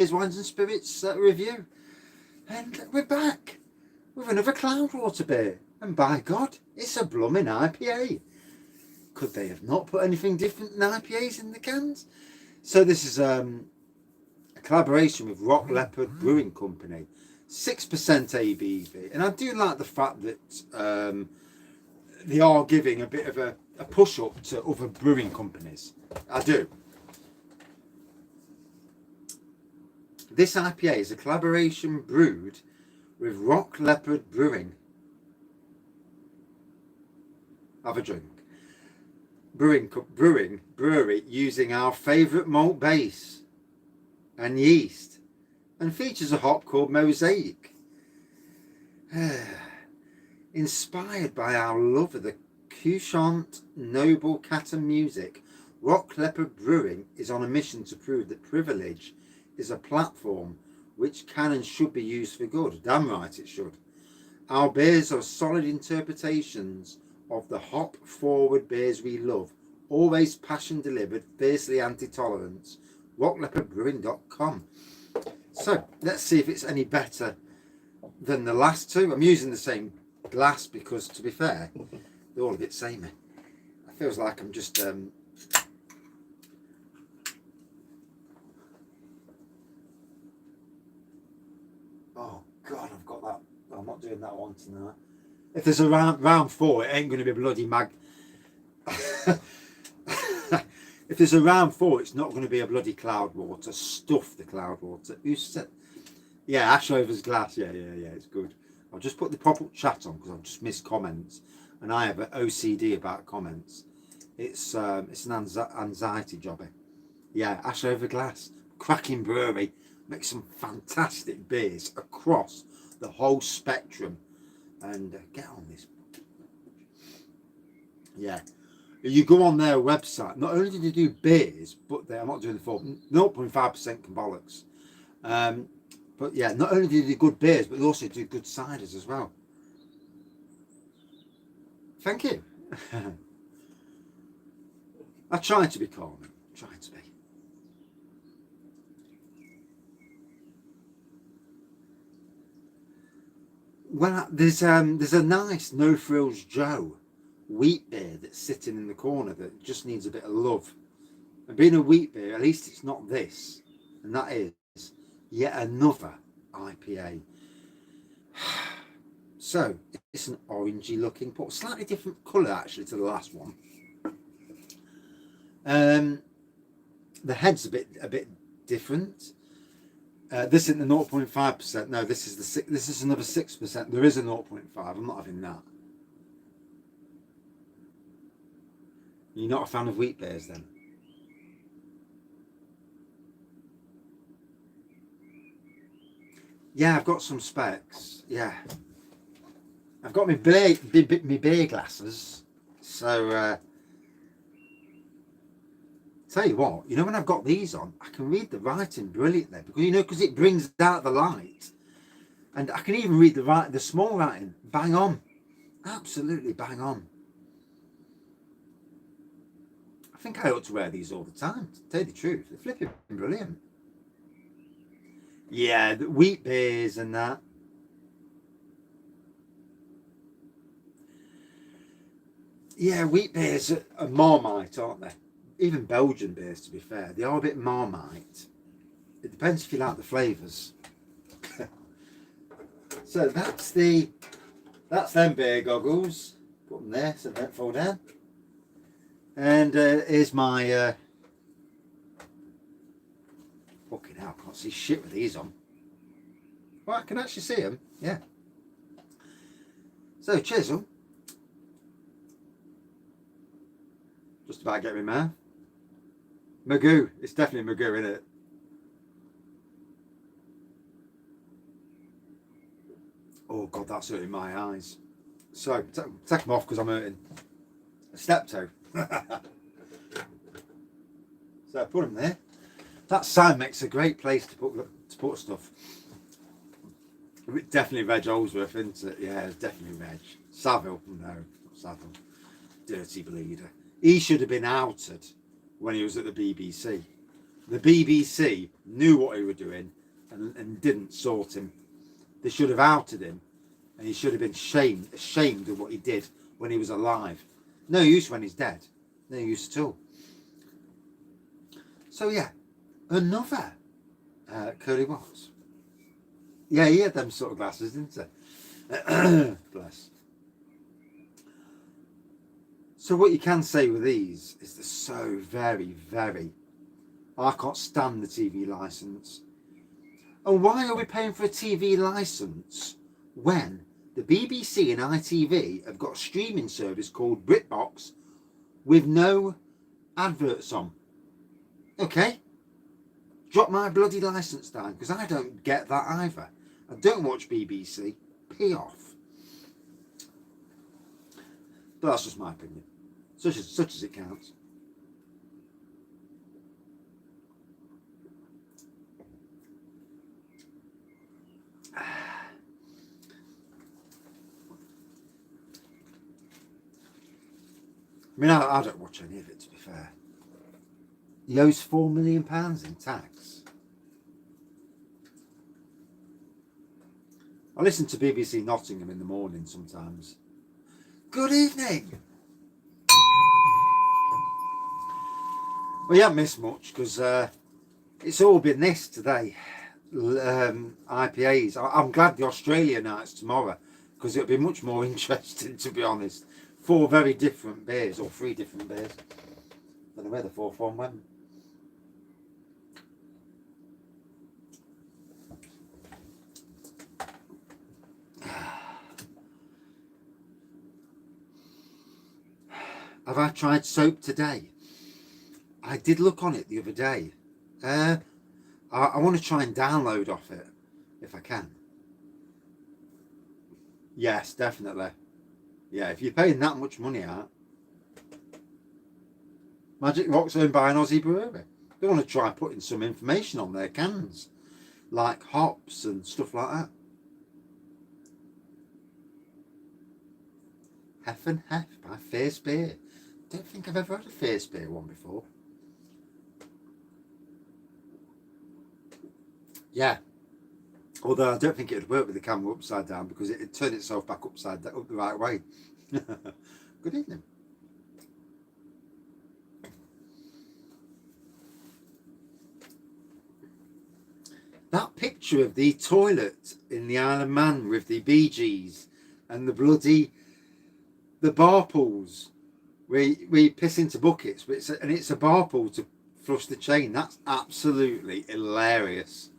Here's Wines and Spirits review, and we're back with another Cloudwater beer, and by God, it's a blooming IPA. Could they have not put anything different than IPAs in the cans? So this is a collaboration with Rock Leopard Brewing Company, 6% ABV, and I do like the fact that they are giving a bit of a push up to other brewing companies. I do. This IPA is a collaboration brewed with Rock Leopard Brewing. Have a drink. Brewery using our favourite malt base and yeast, and features a hop called Mosaic. Inspired by our love of the couchant noble cat and music, Rock Leopard Brewing is on a mission to prove that privilege is a platform which can and should be used for good. Damn right it should. Our beers are solid interpretations of the hop forward beers we love, always passion delivered, fiercely anti-tolerance. rockleopardbrewing.com. So let's see if it's any better than the last two. I'm using the same glass because, to be fair, they're all a bit samey. It feels like I'm just oh God, I've got that. I'm not doing that one tonight. If there's a round 4, it ain't going to be bloody mag. If there's a round 4, it's not going to be a bloody Cloudwater. Stuff the Cloudwater. Who said? Yeah, Ashover's glass. Yeah, it's good. I'll just put the pop-up chat on because I've just missed comments, and I have an OCD about comments. It's an anxiety jobber. Yeah, Ashover glass, cracking brewery, makes some fantastic beers across the whole spectrum. And get on this. Yeah, you go on their website. Not only do they do beers, but I'm not doing the full 0.5% can bollocks. But yeah, not only do they do good beers, but they also do good ciders as well. Thank you. I try to be calm. Trying to be. Well, there's a nice No Frills Joe wheat beer that's sitting in the corner that just needs a bit of love. And being a wheat beer, at least it's not this, and that is yet another IPA. So it's an orangey looking pot, slightly different colour actually to the last one. The head's a bit different. This isn't the 0.5%. No, this is another 6%. There is a 0.5. I'm not having that. You're not a fan of wheat beers then? Yeah, I've got some specs. Yeah, I've got my beer glasses. So tell you what, you know, when I've got these on, I can read the writing brilliantly because it brings out the light, and I can even read the small writing. Bang on, absolutely bang on. I think I ought to wear these all the time. To tell you the truth, they're flipping brilliant. Yeah, the wheat beers and that. Yeah, wheat beers are Marmite, aren't they? Even Belgian beers, to be fair, they are a bit Marmite. It depends if you like the flavours. So that's them beer goggles. Put them there so they don't fall down. And here's my fucking hell, I can't see shit with these on. Well, I can actually see them, yeah. So chisel. Just about get me mouth. Magoo, it's definitely Magoo, isn't it? Oh God, that's hurting my eyes. So take them off because I'm hurting. Steptoe. So put them there. That sign makes a great place to put stuff. Definitely Reg Olsworth, isn't it? Yeah, it's definitely Reg. Savile, no, not Savile. Dirty bleeder. He should have been outed when he was at the BBC. The BBC knew what he was doing and didn't sort him. They should have outed him, and he should have been ashamed of what he did when he was alive. No use when he's dead. No use at all. So yeah, another curly wax. Yeah, he had them sort of glasses, didn't he? Bless. So what you can say with these is they're so very, very... I can't stand the TV licence. And why are we paying for a TV licence when the BBC and ITV have got a streaming service called BritBox with no adverts on? Okay, drop my bloody licence down, because I don't get that either. I don't watch BBC. Pee off. But that's just my opinion. Such as it counts. I mean, I don't watch any of it, to be fair. He owes £4 million in tax. I listen to BBC Nottingham in the morning sometimes. Good evening. Well, you haven't missed much, because it's all been this today. IPAs. I'm glad the Australia night's tomorrow, because it'll be much more interesting, to be honest. 4 very different beers, or 3 different beers. Don't know where the 4th one went. Have I tried soap today? I did look on it the other day. I want to try and download off it, if I can. Yes, definitely. Yeah, if you're paying that much money out. Magic Rock's owned by an Aussie brewery. They want to try putting some information on their cans, like hops and stuff like that. Hef and Hef by Fierce Beer. Don't think I've ever had a Fierce Beer one before. Yeah. Although I don't think it would work with the camera upside down, because it'd turn itself back upside down, up the right way. Good evening. That picture of the toilet in the Isle of Man with the Bee Gees and the bloody bar pools where you piss into buckets, but it's a bar pool to flush the chain. That's absolutely hilarious.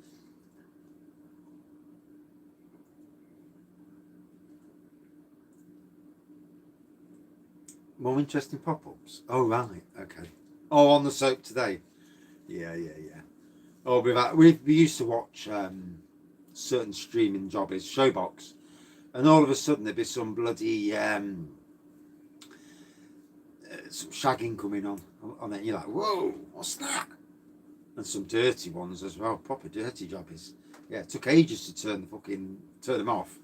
More interesting pop-ups. Oh right, okay. Oh, on the soap today. Yeah. Oh, we used to watch certain streaming jobbies, Showbox, and all of a sudden there'd be some bloody some shagging coming on it. You're like, whoa, what's that? And some dirty ones as well, proper dirty jobbies. Yeah, it took ages to turn them off.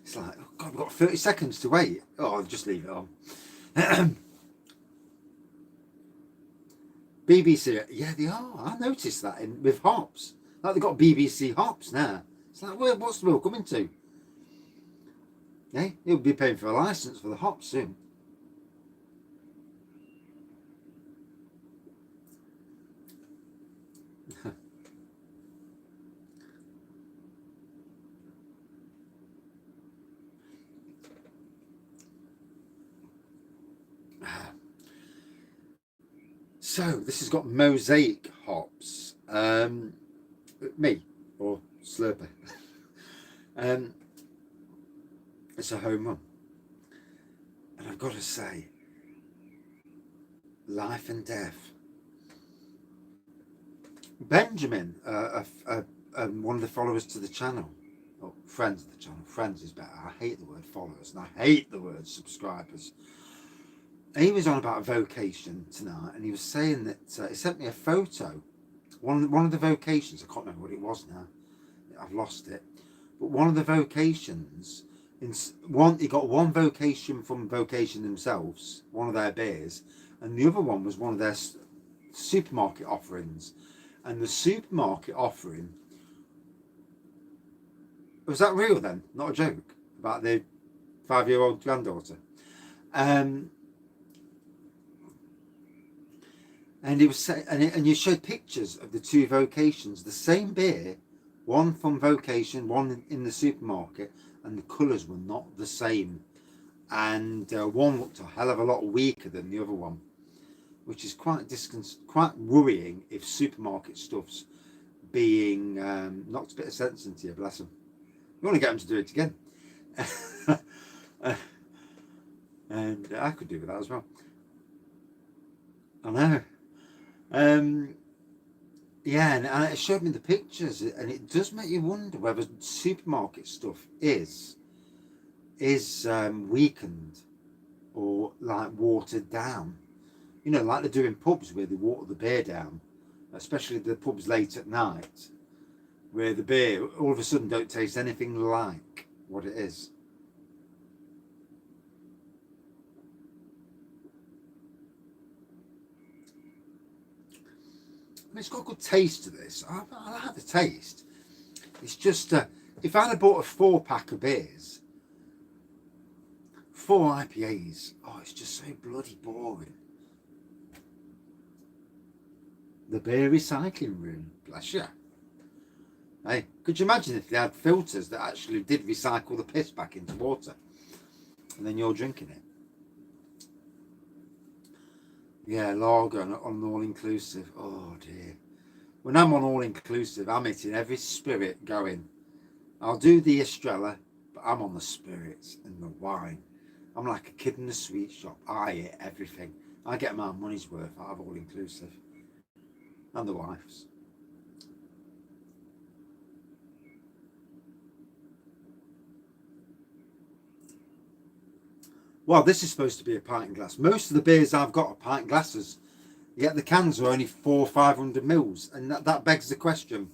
It's like, oh God, we've got 30 seconds to wait. Oh, I'll just leave it on. BBC, yeah, they are. I noticed that with hops. Like they've got BBC hops now. It's like, well, what's the world coming to? Yeah, you'll be paying for a license for the hops soon. So this has got Mosaic hops. Me or Slurper. It's a home run, and I've got to say, life and death. Benjamin, one of the followers to the channel, or friends of the channel. Friends is better. I hate the word followers, and I hate the word subscribers. He was on about a vocation tonight, and he was saying that he sent me a photo. One of the vocations, I can't remember what it was now. I've lost it. But one of the vocations, he got one vocation from Vocation themselves, one of their beers, and the other one was one of their supermarket offerings, and the supermarket offering, was that real then? Not a joke about the 5-year-old granddaughter. And he was saying, and you showed pictures of the two vocations, the same beer, one from vocation, one in the supermarket, and the colours were not the same. And one looked a hell of a lot weaker than the other one, which is quite worrying if supermarket stuff's being knocked a bit of sense into you, bless them. You want to get them to do it again. And I could do with that as well. I know. Yeah, and it showed me the pictures, and it does make you wonder whether supermarket stuff is weakened or like watered down. You know, like they do in pubs where they water the beer down, especially the pubs late at night, where the beer all of a sudden don't taste anything like what it is. I mean, it's got a good taste to this. I like the taste. It's just, if I'd have bought a 4-pack of beers, 4 IPAs, oh, it's just so bloody boring. The beer recycling room, bless you. Hey, could you imagine if they had filters that actually did recycle the piss back into water, and then you're drinking it? Yeah, lager on an all-inclusive. Oh dear. When I'm on all-inclusive, I'm hitting every spirit going. I'll do the Estrella, but I'm on the spirits and the wine. I'm like a kid in the sweet shop. I eat everything. I get my money's worth out of all-inclusive. And the wife's. Well, this is supposed to be a pint glass. Most of the beers I've got are pint glasses, yet the cans are only 400 or 500 mils, and that begs the question.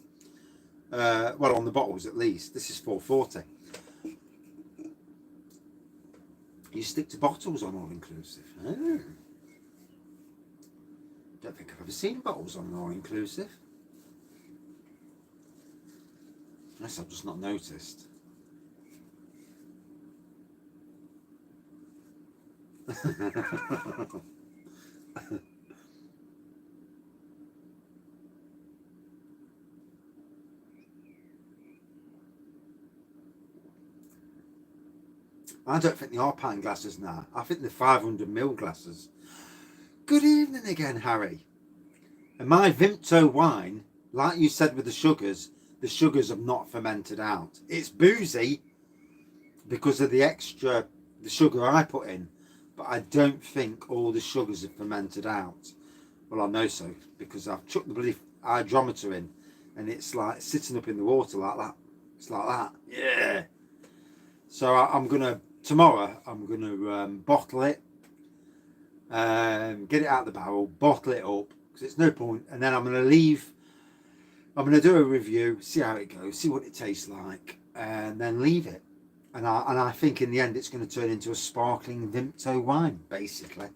Well, on the bottles at least. This is 440. You stick to bottles on all-inclusive. Oh. Don't think I've ever seen bottles on an all-inclusive. Unless I've just not noticed. I don't think they are pint glasses now. I think they're 500 ml glasses. Good evening again, Harry. And my Vimto wine, like you said with the sugars have not fermented out. It's boozy because of the sugar I put in, but I don't think all the sugars have fermented out. Well, I know so, because I've chucked the bloody hydrometer in, and it's like sitting up in the water like that. It's like that. Yeah. So tomorrow I'm gonna bottle it, get it out of the barrel, bottle it up, because it's no point, and then I'm gonna do a review, see how it goes, see what it tastes like, and then leave it. And I think in the end it's going to turn into a sparkling Vimto wine, basically.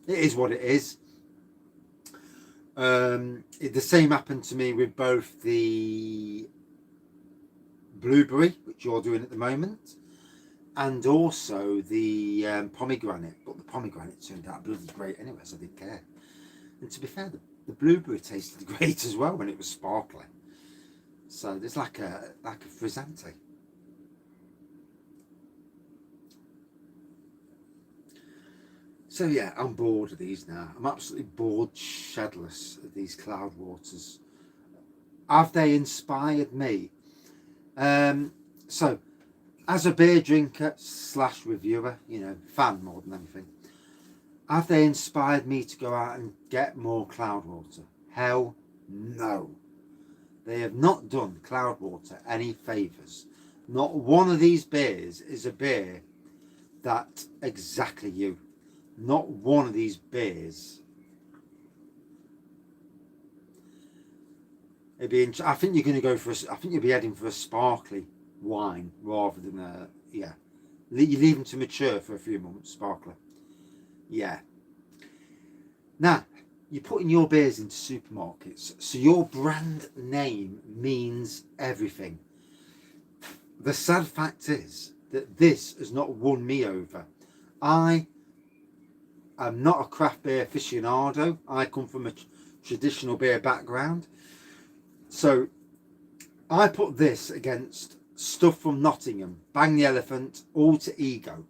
It is what it is. The same happened to me with both the blueberry, which you're doing at the moment, and also the pomegranate. But the pomegranate turned out bloody great anyway, so I didn't care. And to be fair, the blueberry tasted great as well when it was sparkling. So there's like a frizzante. So yeah, I'm bored of these now. I'm absolutely bored shedless of these Cloudwaters. Have they inspired me? So, as a beer drinker / reviewer, fan more than anything, have they inspired me to go out and get more Cloudwater? Hell no. They have not done Cloudwater any favours. Not one of these beers is a beer that exactly you. Not one of these beers. I think you're going to go for I think you'll be heading for a sparkly wine rather than you leave them to mature for a few months, sparkler. Yeah. Now, you're putting your beers into supermarkets, so your brand name means everything. The sad fact is that this has not won me over. I am not a craft beer aficionado. I come from a traditional beer background. So I put this against stuff from Nottingham, Bang the Elephant, Alter Ego.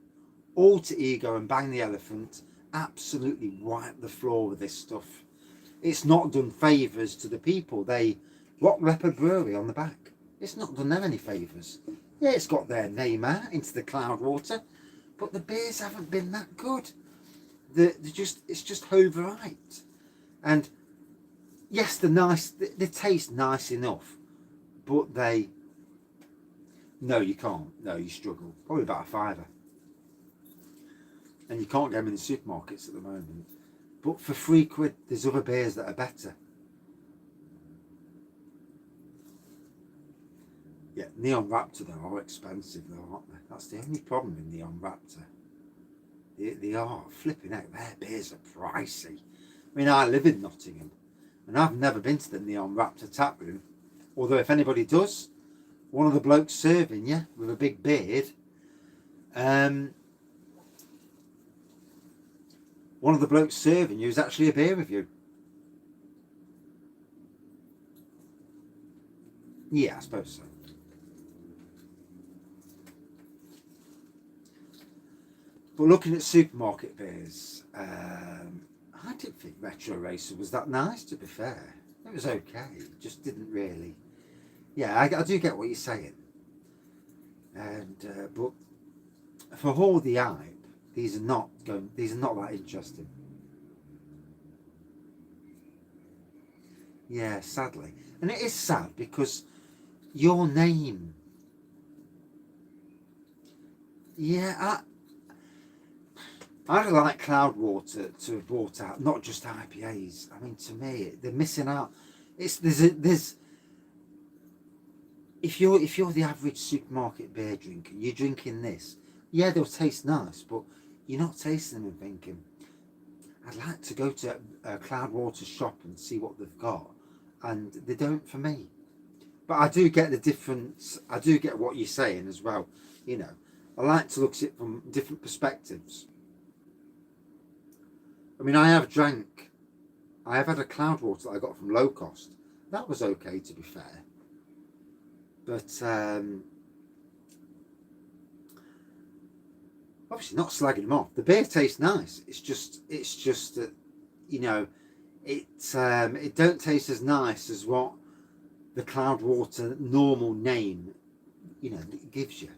Alter Ego and Bang the Elephant absolutely wipe the floor with this stuff. It's not done favours to the people. Rock Leopard Brewery on the back. It's not done them any favours. Yeah, it's got their name out into the Cloudwater, but the beers haven't been that good. It's just overripe. And yes, they're nice. They taste nice enough, but no, you can't. No, you struggle. Probably about a fiver. And you can't get them in the supermarkets at the moment. But for £3, there's other beers that are better. Yeah, Neon Raptor though are expensive though, aren't they? That's the only problem with Neon Raptor. They are flipping out. Their beers are pricey. I mean, I live in Nottingham, and I've never been to the Neon Raptor tap room. Although if anybody does, one of the blokes serving you with a big beard, one of the blokes serving you is actually a beer review. Yeah, I suppose so. But looking at supermarket beers, I didn't think Retro Racer was that nice, to be fair. It was okay, it just didn't really. Yeah, I do get what you're saying. And but for all the hype, these are not that interesting. Yeah, sadly. And it is sad because your name. Yeah, I'd like Cloudwater to have brought out not just IPAs. I mean, to me, they're missing out. There's if you're the average supermarket beer drinker, you're drinking this. Yeah, they'll taste nice, but you're not tasting them and thinking, I'd like to go to a Cloudwater shop and see what they've got, and they don't for me. But I do get the difference. I do get what you're saying as well. You know, I like to look at it from different perspectives. I mean, I have had a Cloudwater that I got from Low Cost. That was okay, to be fair. But obviously not slagging them off. The beer tastes nice. It's just that, you know, it don't taste as nice as what the Cloudwater normal name, you know, gives you.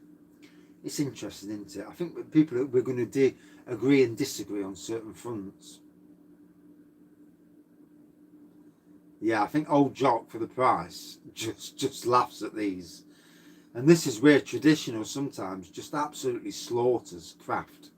It's interesting, isn't it? I think we're going to agree and disagree on certain fronts. Yeah, I think old Jock for the price just laughs at these. And this is where traditional sometimes just absolutely slaughters craft.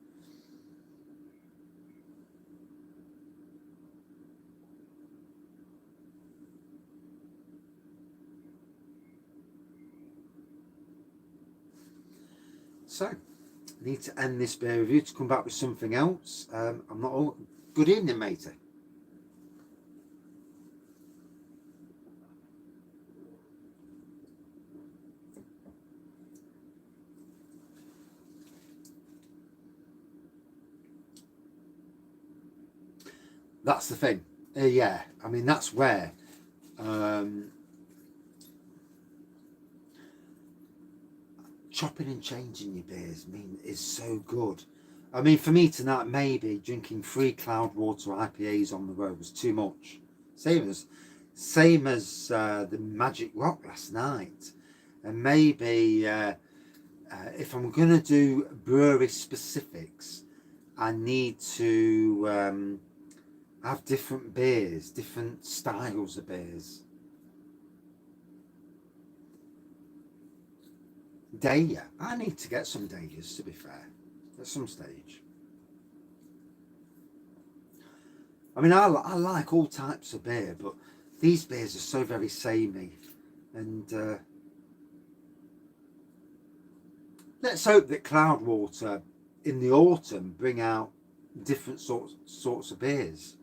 So, I need to end this beer review to come back with something else. I'm not all... Good evening, matey. That's the thing. Yeah, I mean, that's where chopping and changing your beers is so good. I mean, for me tonight, maybe drinking 3 Cloudwater IPAs on the road was too much. Same as the Magic Rock last night. And maybe if I'm going to do brewery specifics, I need to have different beers, different styles of beers. Daya. I need to get some Dayas, to be fair, at some stage. I mean, I like all types of beer, but these beers are so very samey. And let's hope that Cloudwater in the autumn bring out different sorts of beers.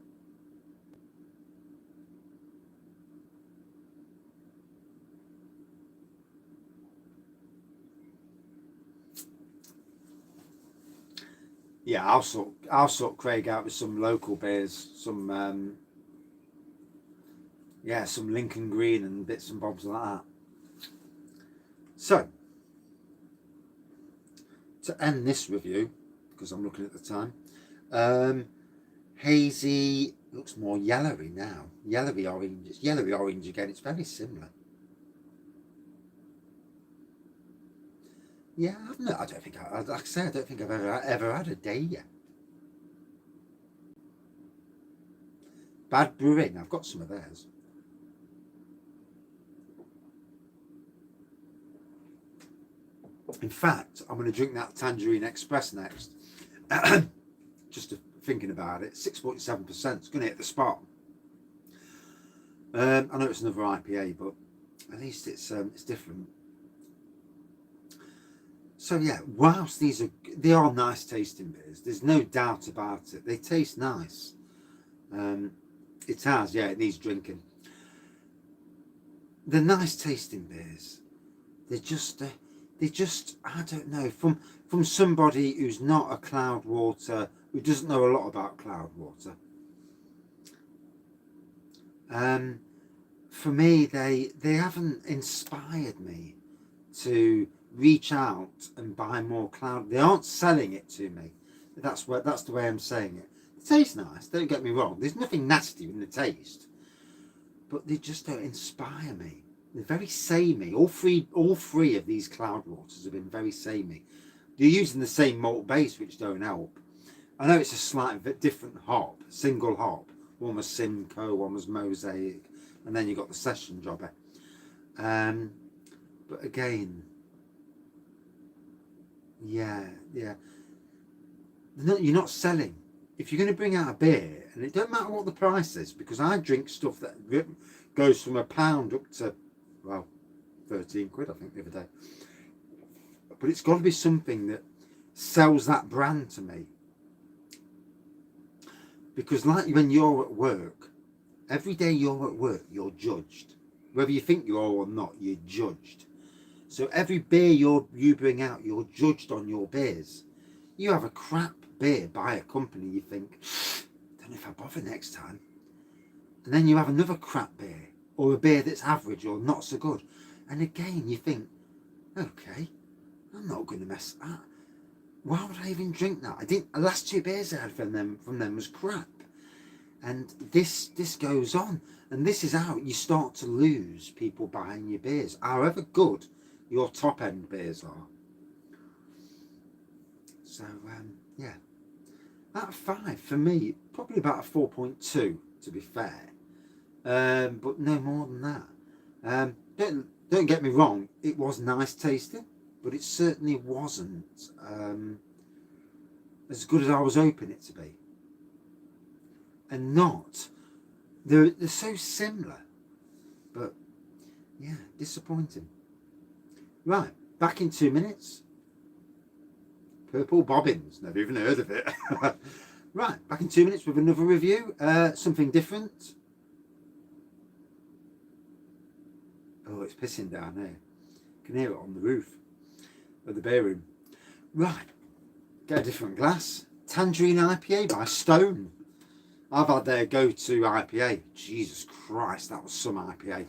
Yeah, I'll sort Craig out with some local beers, some yeah, some Lincoln Green and bits and bobs like that. So, to end this review, because I'm looking at the time, hazy looks more yellowy now. Yellowy orange. It's yellowy orange again. It's very similar. Yeah, I don't think like I say, I don't think I've ever had a day yet. Bad Brewing. I've got some of theirs. In fact, I'm going to drink that Tangerine Express next. Just thinking about it, 6.7%. It's going to hit the spot. I know it's another IPA, but at least it's different. So yeah, whilst they are nice tasting beers, there's no doubt about it. They taste nice. It has, yeah, it needs drinking. They're nice tasting beers. They're just I don't know, from somebody who's not a Cloudwater, who doesn't know a lot about Cloudwater. For me, they haven't inspired me to reach out and buy more Cloud. They aren't selling it to me. That's the way I'm saying it. It tastes nice. Don't get me wrong. There's nothing nasty in the taste, but they just don't inspire me. They're very samey. All three of these Cloudwaters have been very samey. They're using the same malt base, which don't help. I know it's a slightly different hop, single hop. One was Simcoe, one was Mosaic, and then you got the session jobber. But again, yeah. You're not selling. If you're going to bring out a beer, and it don't matter what the price is, because I drink stuff that goes from £1 up to, well, 13 quid, I think, the other day. But it's got to be something that sells that brand to me. Because like when you're at work, every day you're at work, you're judged. Whether you think you are or not, you're judged. So every beer you bring out, you're judged on your beers. You have a crap beer by a company, you think, don't know if I'll bother next time. And then you have another crap beer, or a beer that's average or not so good. And again, you think, okay, I'm not going to mess that. Why would I even drink that? The last 2 beers I had from them was crap. And this goes on. And this is how you start to lose people buying your beers, however good your top end beers are. So yeah, out of 5 for me, probably about a 4.2 to be fair, but no more than that. Don't get me wrong, it was nice tasting, but it certainly wasn't as good as I was hoping it to be. And they're so similar, but yeah, disappointing. Right, back in 2 minutes. Purple Bobbins, never even heard of it. Right, back in 2 minutes with another review, something different. Oh, it's pissing down here. You can hear it on the roof of the beer room. Right, get a different glass. Tangerine IPA by Stone. I've had their go-to IPA. Jesus Christ, that was some IPA.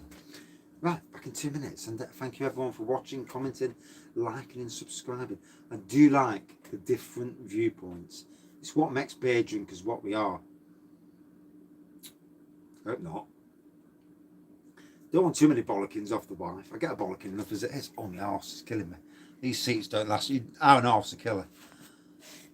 Right, back in 2 minutes, and thank you everyone for watching, commenting, liking and subscribing. I do like the different viewpoints. It's what makes beer drinkers what we are. Hope not. Don't want too many bollockings off the wife. I get a bollocking enough as it is. Oh, my arse is killing me. These seats don't last. Hour and a half's a killer.